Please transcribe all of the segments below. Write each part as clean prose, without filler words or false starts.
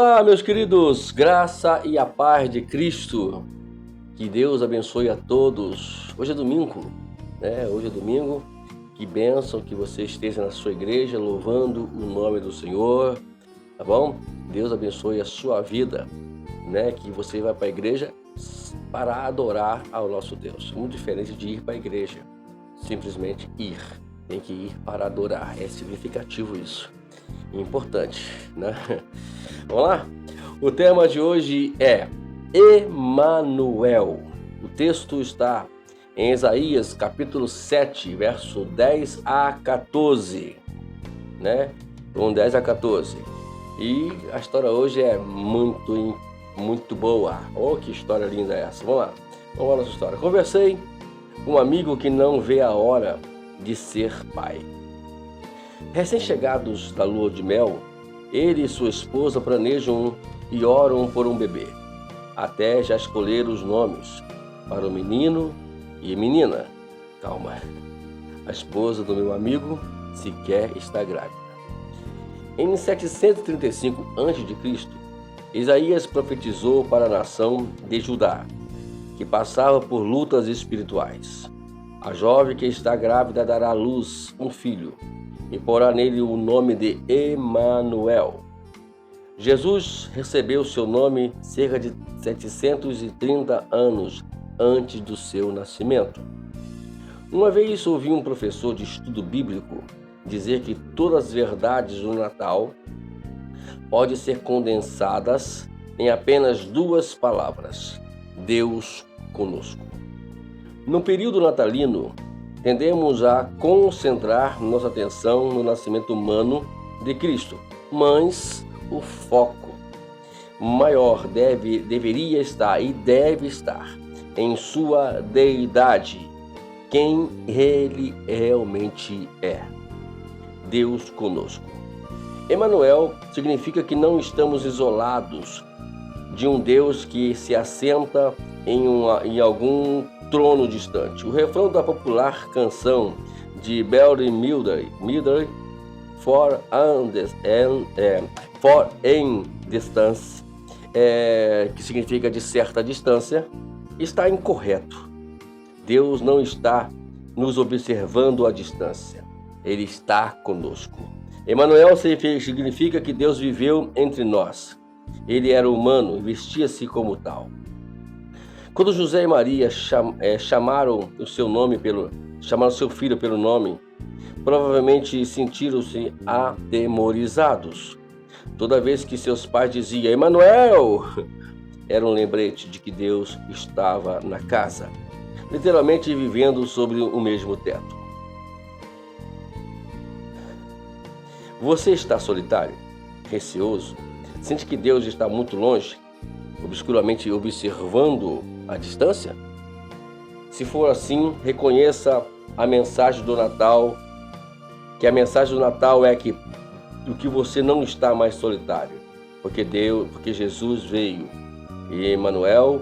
Olá, meus queridos, graça e a paz de Cristo. Que Deus abençoe a todos. Hoje é domingo, né? Hoje é domingo. Que bênção que você esteja na sua igreja louvando o nome do Senhor, tá bom? Deus abençoe a sua vida, né? Que você vai para a igreja para adorar ao nosso Deus. Muito diferente de ir para a igreja, simplesmente ir. Tem que ir para adorar. É significativo isso. Importante, né? Vamos lá? O tema de hoje é Emanuel. O texto está em Isaías capítulo 7, verso 10 a 14, né? 10 a 14. E a história hoje é muito boa. Oh, que história linda é essa. Vamos lá à nossa história. Conversei com um amigo que não vê a hora de ser pai. Recém-chegados da lua de mel, ele e sua esposa planejam e oram por um bebê. Até já escolheram os nomes para o menino e menina. Calma, a esposa do meu amigo sequer está grávida. Em 735 a.C., Isaías profetizou para a nação de Judá, que passava por lutas espirituais. A jovem que está grávida dará à luz um filho, e porá nele o nome de Emanuel. Jesus recebeu seu nome cerca de 730 anos antes do seu nascimento. Uma vez ouvi um professor de estudo bíblico dizer que todas as verdades do Natal podem ser condensadas em apenas duas palavras: Deus conosco. No período natalino, tendemos a concentrar nossa atenção no nascimento humano de Cristo, mas o foco maior deveria estar e deve estar em sua deidade, quem ele realmente é. Deus conosco. Emanuel significa que não estamos isolados de um Deus que se assenta em algum trono distante. O refrão da popular canção de Belle Midler, For in Distance, que significa de certa distância, está incorreto. Deus não está nos observando à distância. Ele está conosco. Emanuel significa que Deus viveu entre nós. Ele era humano e vestia-se como tal. Quando José e Maria chamaram seu filho pelo nome, provavelmente sentiram-se atemorizados. Toda vez que seus pais diziam Emanuel, era um lembrete de que Deus estava na casa, literalmente vivendo sobre o mesmo teto. Você está solitário, receoso, sente que Deus está muito longe, obscuramente observando à distância? Se for assim, reconheça a mensagem do Natal, que a mensagem do Natal é que você não está mais solitário, porque Jesus veio e Emanuel,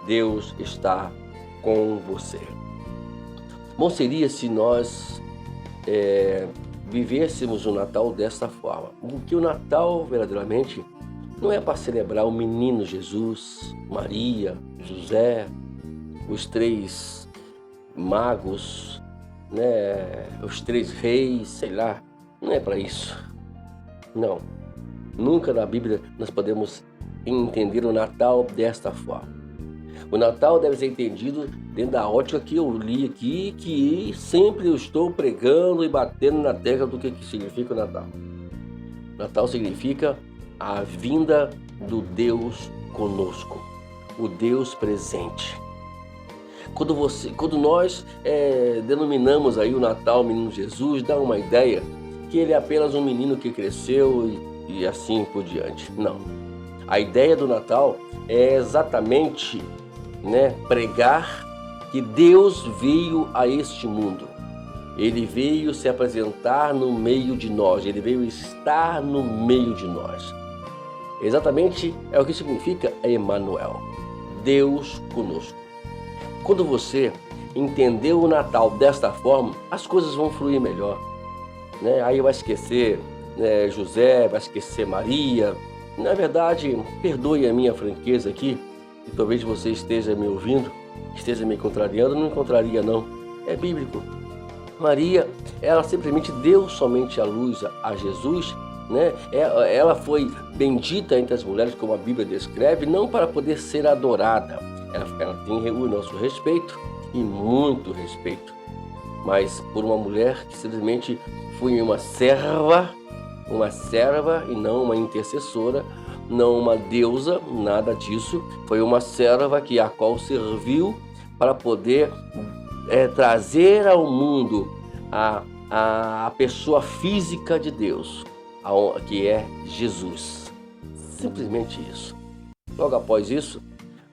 Deus está com você. Bom seria se nós vivêssemos o Natal desta forma, porque o Natal verdadeiramente não é para celebrar o menino Jesus, Maria, José, os três magos, né, os três reis, sei lá. Não é para isso. Não. Nunca na Bíblia nós podemos entender o Natal desta forma. O Natal deve ser entendido dentro da ótica que eu li aqui, que sempre eu estou pregando e batendo na tecla do que significa o Natal. Natal significa a vinda do Deus conosco, o Deus presente. Quando nós denominamos aí o Natal Menino Jesus, dá uma ideia que ele é apenas um menino que cresceu e assim por diante. Não. A ideia do Natal é exatamente, pregar que Deus veio a este mundo. Ele veio se apresentar no meio de nós, ele veio estar no meio de nós. Exatamente é o que significa Emanuel, Deus conosco. Quando você entendeu o Natal desta forma, as coisas vão fluir melhor. Aí vai esquecer José, vai esquecer Maria, Na verdade, perdoe a minha franqueza aqui, e talvez você esteja me ouvindo, esteja me contrariando, não me contraria não, é bíblico. Maria, ela simplesmente deu somente a luz a Jesus, né? Ela foi bendita entre as mulheres, como a Bíblia descreve, não para poder ser adorada. Ela tem o nosso respeito e muito respeito, mas por uma mulher que simplesmente foi uma serva e não uma intercessora, não uma deusa, nada disso. Foi uma serva a qual serviu para poder trazer ao mundo a pessoa física de Deus, que é Jesus. Simplesmente isso. Logo após isso,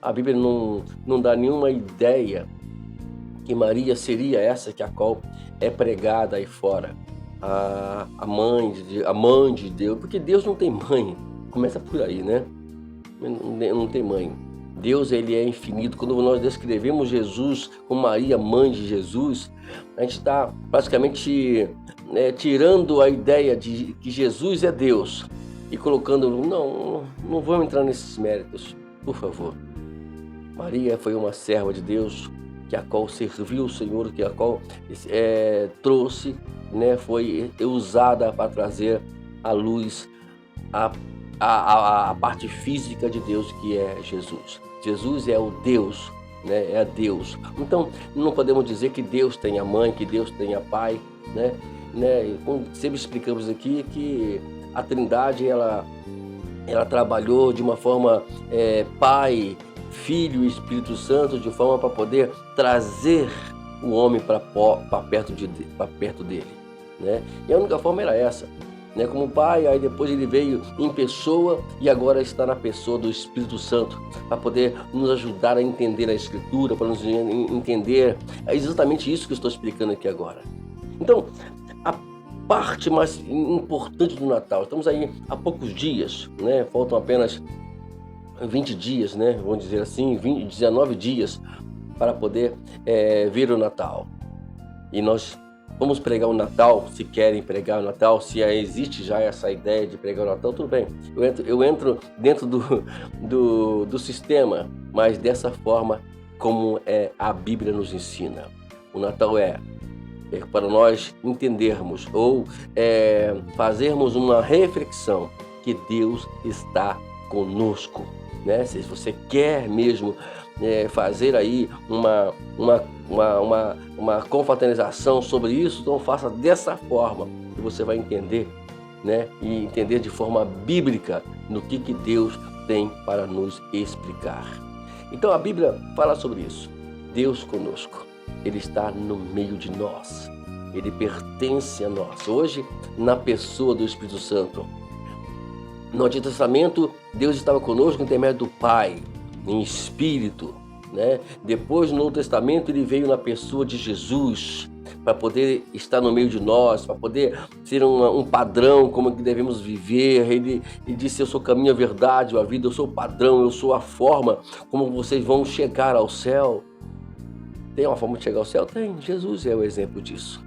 a Bíblia não dá nenhuma ideia que Maria seria essa a qual é pregada aí fora, a mãe de Deus, porque Deus não tem mãe, começa por aí, né? Não tem mãe. Deus, ele é infinito. Quando nós descrevemos Jesus como Maria, mãe de Jesus, a gente está praticamente tirando a ideia de que Jesus é Deus e colocando, não vamos entrar nesses méritos, por favor. Maria foi uma serva de Deus, a qual serviu o Senhor, a qual trouxe, foi usada para trazer à luz a parte física de Deus, que é Jesus. Jesus é o Deus, é Deus. Então, não podemos dizer que Deus tenha mãe, que Deus tenha pai, Sempre explicamos aqui que a Trindade, ela trabalhou de uma forma Pai, Filho e Espírito Santo, de forma para poder trazer o homem para perto dele, E a única forma era essa, como Pai, aí depois ele veio em pessoa e agora está na pessoa do Espírito Santo, para poder nos ajudar a entender a Escritura, para nos entender exatamente isso que eu estou explicando aqui agora. Então, a parte mais importante do Natal, estamos aí há poucos dias, faltam apenas 20 dias, vamos dizer assim, 19 dias para poder vir o Natal. E nós vamos pregar o Natal, se querem pregar o Natal, se existe já essa ideia de pregar o Natal, tudo bem. Eu entro dentro do sistema, mas dessa forma como a Bíblia nos ensina. O Natal é para nós entendermos ou fazermos uma reflexão que Deus está conosco. Se você quer mesmo fazer aí uma confraternização sobre isso, então faça dessa forma que você vai entender, e entender de forma bíblica no que Deus tem para nos explicar. Então a Bíblia fala sobre isso. Deus conosco, Ele está no meio de nós, Ele pertence a nós. Hoje, na pessoa do Espírito Santo. No Antigo Testamento, Deus estava conosco no intermédio do Pai, em espírito, Depois, no Novo Testamento, Ele veio na pessoa de Jesus, para poder estar no meio de nós, para poder ser um padrão, como que devemos viver. Ele disse: eu sou o caminho, a verdade, a vida, eu sou o padrão, eu sou a forma como vocês vão chegar ao céu. Tem uma forma de chegar ao céu? Tem. Jesus é o exemplo disso.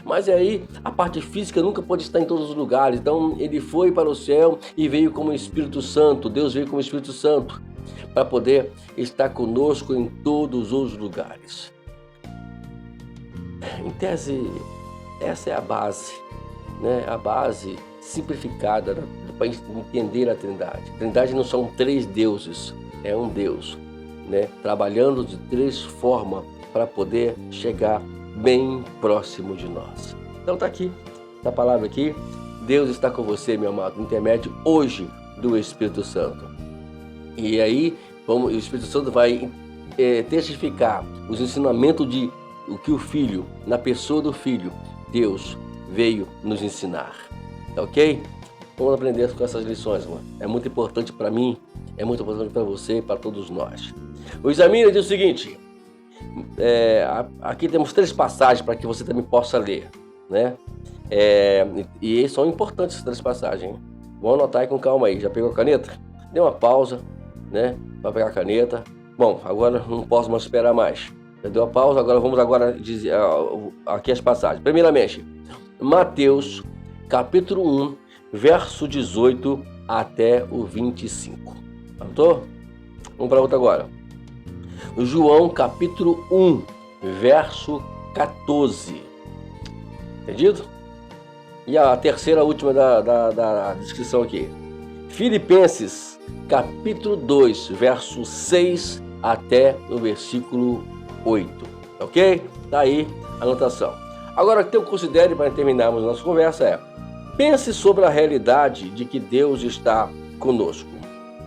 Mas aí a parte física nunca pode estar em todos os lugares. Então ele foi para o céu e veio como Espírito Santo. Deus veio como Espírito Santo para poder estar conosco em todos os lugares. Em tese, essa é a base, a base simplificada para entender a Trindade. A Trindade não são 3 deuses, é um Deus, trabalhando de 3 formas para poder chegar bem próximo de nós. Então está aqui, essa palavra aqui. Deus está com você, meu amado, no intermédio hoje do Espírito Santo. E aí, o Espírito Santo vai testificar os ensinamentos de o que o Filho, na pessoa do Filho, Deus veio nos ensinar. Tá ok? Vamos aprender com essas lições, mano. É muito importante para mim, é muito importante para você e para todos nós. O Examina diz o seguinte: aqui temos 3 passagens para que você também possa ler, e são importantes essas 3 passagens, hein? Vamos anotar aí com calma aí. Já pegou a caneta? Dê uma pausa, para pegar a caneta. Bom, agora não posso mais esperar mais. Já deu a pausa, vamos dizer aqui as passagens. Primeiramente, Mateus, capítulo 1, verso 18 até o 25. Anotou? Vamos para outra agora. João capítulo 1, verso 14. Entendido? E a terceira, última da descrição aqui. Filipenses capítulo 2, verso 6 até o versículo 8. Ok? Tá aí a anotação. Agora, o que eu considero para terminarmos a nossa conversa é: pense sobre a realidade de que Deus está conosco.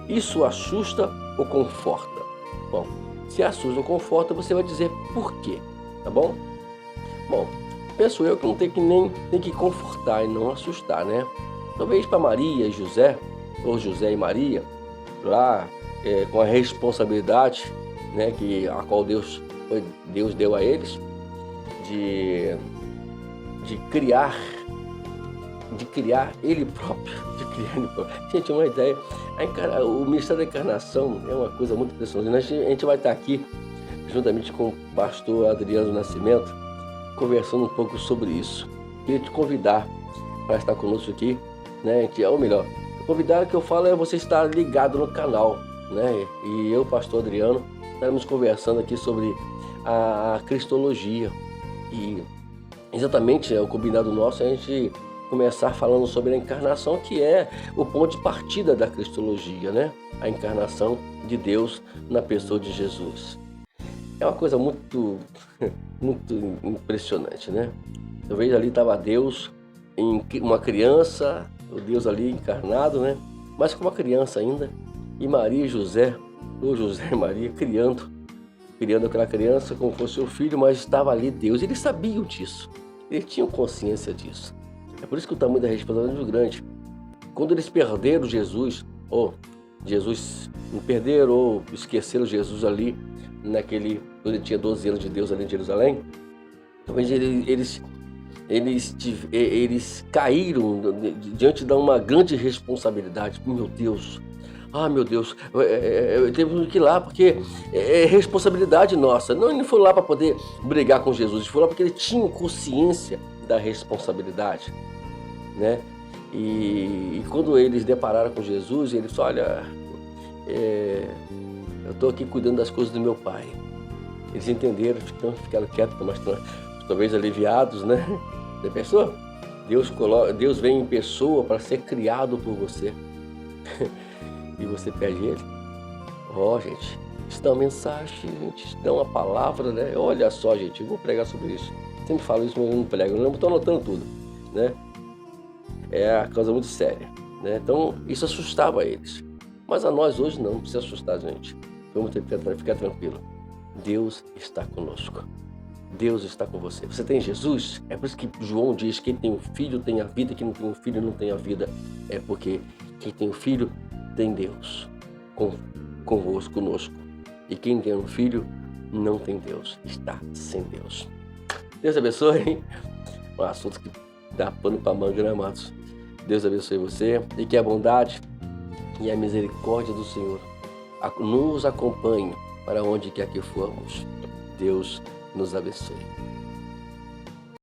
Isso assusta ou conforta? Bom, se assusta ou conforta, você vai dizer por quê, tá bom? Bom, penso eu que não tem que confortar e não assustar, né? Talvez para Maria e José, ou José e Maria, lá com a responsabilidade, né, a qual Deus deu a eles, de criar Ele próprio, Gente, uma ideia. O Ministério da Encarnação é uma coisa muito impressionante. A gente vai estar aqui, juntamente com o pastor Adriano Nascimento, conversando um pouco sobre isso. Queria te convidar para estar conosco aqui, né? Ou melhor, convidar, que eu falo é você estar ligado no canal, né? E eu, pastor Adriano, estaremos conversando aqui sobre a cristologia. E exatamente o combinado nosso é a gente começar falando sobre a encarnação, que é o ponto de partida da cristologia, né? A encarnação de Deus na pessoa de Jesus. É uma coisa muito, muito impressionante, né? Eu vejo ali estava Deus em uma criança, o Deus ali encarnado, né? Mas com uma criança ainda, e Maria e José, ou José e Maria, criando aquela criança como fosse o filho, mas estava ali Deus. Eles sabiam disso, eles tinham consciência disso. É por isso que o tamanho da responsabilidade é muito grande. Quando eles perderam Jesus, ou perderam ou esqueceram Jesus ali, quando ele tinha 12 anos de Deus ali em Jerusalém, talvez eles caíram diante de uma grande responsabilidade. Meu Deus, temos que ir lá porque é responsabilidade nossa. Não, ele não foi lá para poder brigar com Jesus, ele foi lá porque ele tinha consciência da responsabilidade, né? E quando eles depararam com Jesus, eles falaram: olha, eu estou aqui cuidando das coisas do meu pai. Eles entenderam, então ficaram quietos, mas talvez aliviados, né? Já pensou? Deus vem em pessoa para ser criado por você e você perde ele. Gente, isso dá uma mensagem, gente, isso dá uma palavra, né? Olha só, gente, eu vou pregar sobre isso. Sempre falo isso, mas eu não prego, eu não estou anotando tudo, né? É uma coisa muito séria, né? Então, isso assustava eles. Mas a nós hoje não precisa assustar, gente. Vamos ter que ficar tranquilo. Deus está conosco. Deus está com você. Você tem Jesus? É por isso que João diz: quem tem um filho tem a vida, quem não tem um filho não tem a vida. É porque quem tem um filho tem Deus convosco, conosco. E quem tem um filho não tem Deus, está sem Deus. Deus abençoe. Um assunto que dá pano para manga, né, amados? Deus abençoe você e que a bondade e a misericórdia do Senhor nos acompanhe para onde quer que formos. Deus nos abençoe.